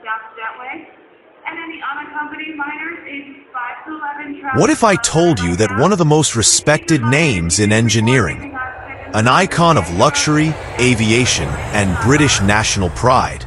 down the jetway. And any unaccompanied minors ages 5 to 11 travel. What if I told you that one of the most respected names in engineering, an icon of luxury, aviation, and British national pride,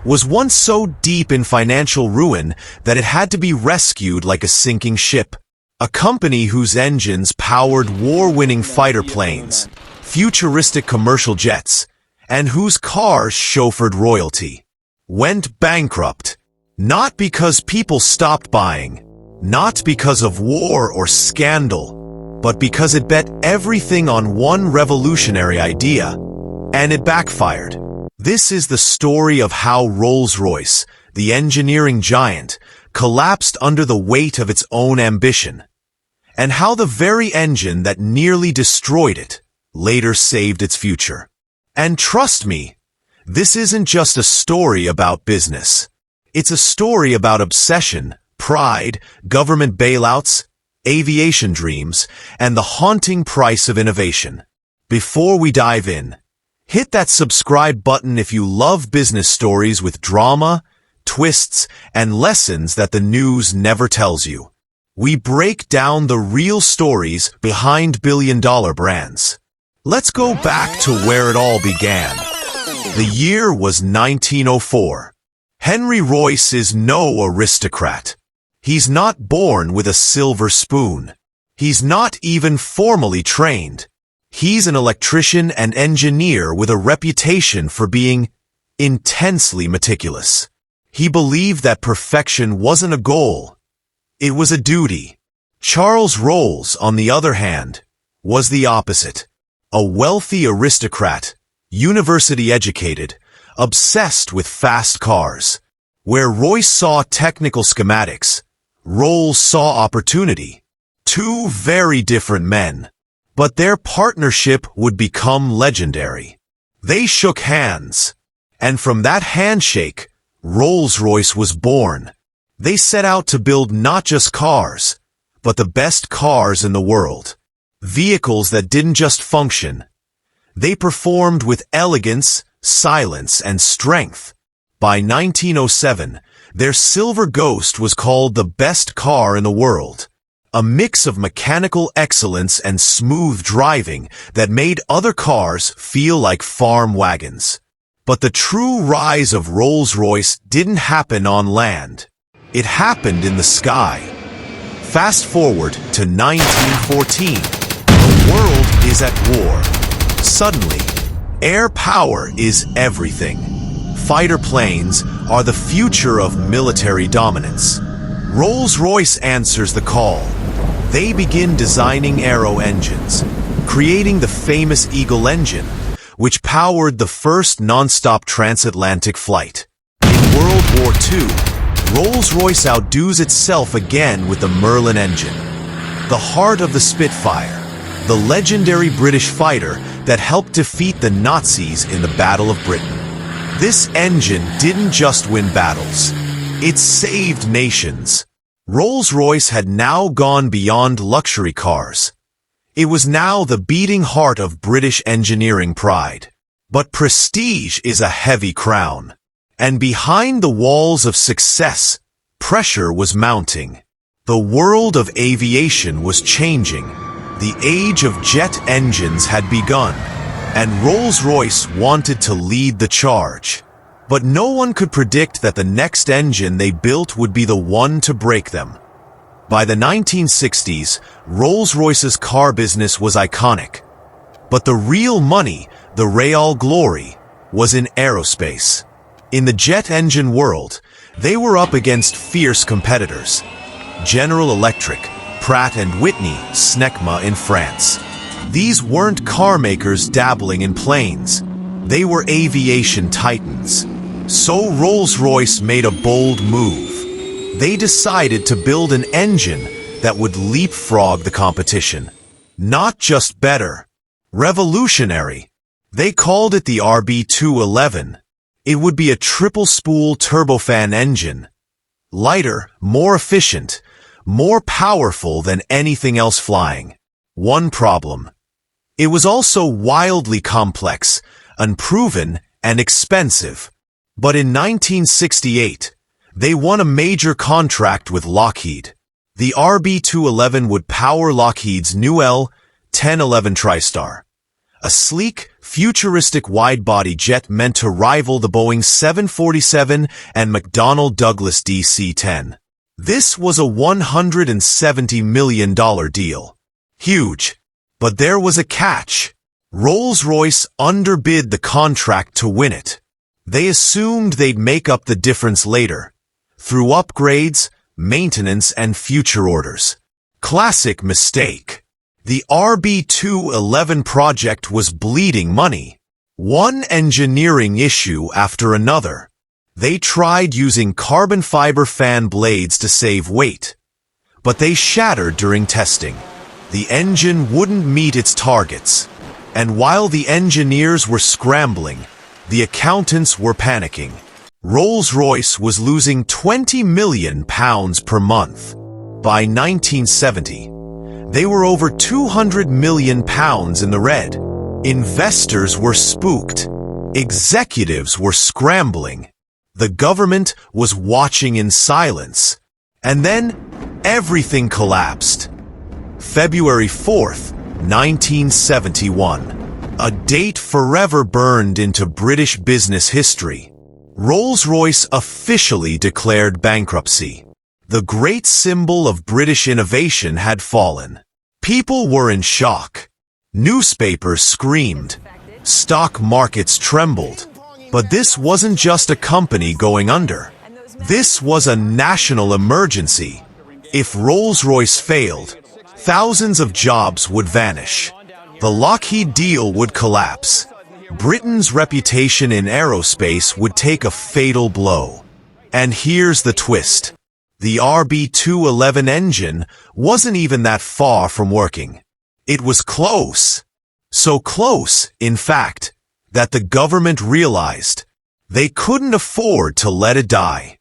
was once so deep in financial ruin that it had to be rescued like a sinking ship? A company whose engines powered war-winning fighter planes, futuristic commercial jets, and whose cars chauffeured royalty, went bankrupt. Not because people stopped buying, not because of war or scandal, but because it bet everything on one revolutionary idea, and it backfired. This is the story of how Rolls-Royce, the engineering giant, collapsed under the weight of its own ambition, and how the very engine that nearly destroyed it later saved its future. And trust me, this isn't just a story about business. It's a story about obsession, pride, government bailouts, aviation dreams, and the haunting price of innovation. Before we dive in, hit that subscribe button if you love business stories with drama, twists, and lessons that the news never tells you. We break down the real stories behind billion-dollar brands. Let's go back to where it all began. The year was 1904. Henry Royce is no aristocrat. He's not born with a silver spoon. He's not even formally trained. He's an electrician and engineer with a reputation for being intensely meticulous. He believed that perfection wasn't a goal. It was a duty. Charles Rolls, on the other hand, was the opposite. A wealthy aristocrat, university-educated, obsessed with fast cars. Where Royce saw technical schematics, Rolls saw opportunity. Two very different men. But their partnership would become legendary. They shook hands. And from that handshake, Rolls-Royce was born. They set out to build not just cars, but the best cars in the world. Vehicles that didn't just function. They performed with elegance, silence, and strength. By 1907, their Silver Ghost was called the best car in the world. A mix of mechanical excellence and smooth driving that made other cars feel like farm wagons. But the true rise of Rolls-Royce didn't happen on land. It happened in the sky. Fast forward to 1914. The world is at war. Suddenly, air power is everything. Fighter planes are the future of military dominance. Rolls-Royce answers the call. They begin designing aero engines, creating the famous Eagle engine, which powered the first non-stop transatlantic flight. In World War II, Rolls-Royce outdoes itself again with the Merlin engine, the heart of the Spitfire, the legendary British fighter that helped defeat the Nazis in the Battle of Britain. This engine didn't just win battles. It saved nations. Rolls-Royce had now gone beyond luxury cars. It was now the beating heart of British engineering pride. But prestige is a heavy crown. And behind the walls of success, pressure was mounting. The world of aviation was changing. The age of jet engines had begun, and Rolls-Royce wanted to lead the charge. But no one could predict that the next engine they built would be the one to break them. By the 1960s, Rolls-Royce's car business was iconic. But the real money, the real glory, was in aerospace. In the jet engine world, they were up against fierce competitors. General Electric, Pratt & Whitney, Snecma in France. These weren't car makers dabbling in planes. They were aviation titans. So Rolls-Royce made a bold move. They decided to build an engine that would leapfrog the competition. Not just better, revolutionary. They called it the RB211. It would be a triple-spool turbofan engine. Lighter, more efficient, more powerful than anything else flying. One problem. It was also wildly complex, unproven, and expensive. But in 1968, They won a major contract with Lockheed. The RB-211 would power Lockheed's new L-1011 TriStar, a sleek, futuristic wide-body jet meant to rival the Boeing 747 and McDonnell Douglas DC-10. This was a $170 million deal. Huge. But there was a catch. Rolls-Royce underbid the contract to win it. They assumed they'd make up the difference later, through upgrades, maintenance, and future orders. Classic mistake. The RB-211 project was bleeding money. One engineering issue after another. They tried using carbon fiber fan blades to save weight, but they shattered during testing. The engine wouldn't meet its targets, and while the engineers were scrambling, the accountants were panicking. Rolls-Royce was losing £20 million per month. By 1970, they were over £200 million in the red. Investors were spooked. Executives were scrambling. The government was watching in silence. And then, everything collapsed. February 4th, 1971. A date forever burned into British business history. Rolls-Royce officially declared bankruptcy. The great symbol of British innovation had fallen. People were in shock. Newspapers screamed. Stock markets trembled. But this wasn't just a company going under. This was a national emergency. If Rolls-Royce failed, thousands of jobs would vanish. The Lockheed deal would collapse. Britain's reputation in aerospace would take a fatal blow. And here's the twist. The RB-211 engine wasn't even that far from working. It was close. So close, in fact, that the government realized they couldn't afford to let it die.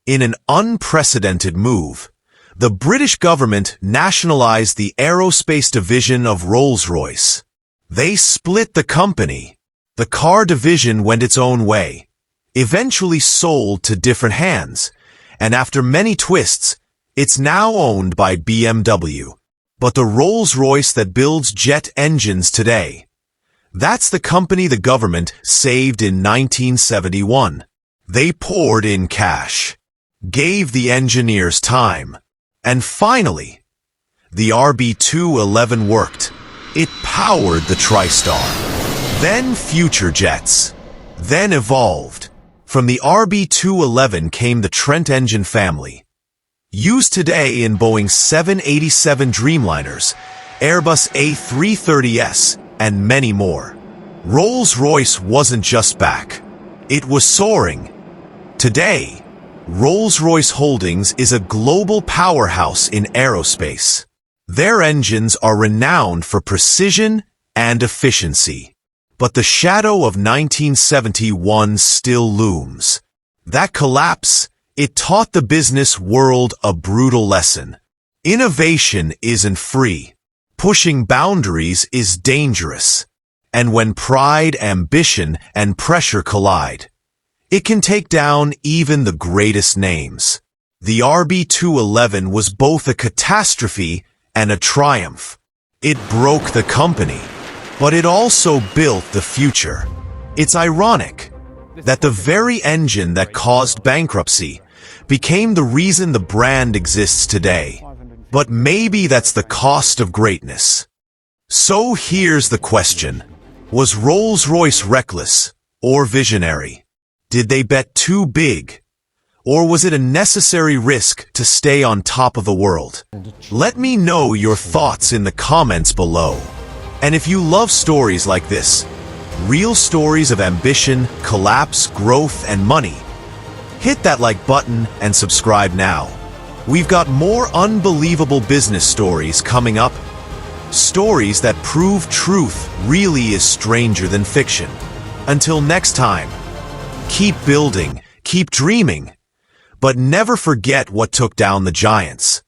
In an unprecedented move, the British government nationalized the aerospace division of Rolls-Royce. They split the company. The car division went its own way, eventually sold to different hands, and after many twists, it's now owned by BMW. But the Rolls-Royce that builds jet engines today, that's the company the government saved in 1971. They poured in cash, gave the engineers time, and finally, the RB-211 worked. It powered the TriStar, then future jets, then evolved. From the RB-211 came the Trent engine family, used today in Boeing 787 Dreamliners, Airbus A330s, and many more. Rolls-Royce wasn't just back. It was soaring. Today, Rolls-Royce Holdings is a global powerhouse in aerospace. Their engines are renowned for precision and efficiency. But the shadow of 1971 still looms. That collapse, it taught the business world a brutal lesson. Innovation isn't free. Pushing boundaries is dangerous. And when pride, ambition, and pressure collide, it can take down even the greatest names. The RB-211 was both a catastrophe and a triumph. It broke the company, but it also built the future. It's ironic that the very engine that caused bankruptcy became the reason the brand exists today. But maybe that's the cost of greatness. So here's the question. Was Rolls-Royce reckless or visionary? Did they bet too big? Or was it a necessary risk to stay on top of the world? Let me know your thoughts in the comments below. And if you love stories like this, real stories of ambition, collapse, growth, and money, hit that like button and subscribe now. We've got more unbelievable business stories coming up. Stories that prove truth really is stranger than fiction. Until next time, keep building, keep dreaming, but never forget what took down the giants.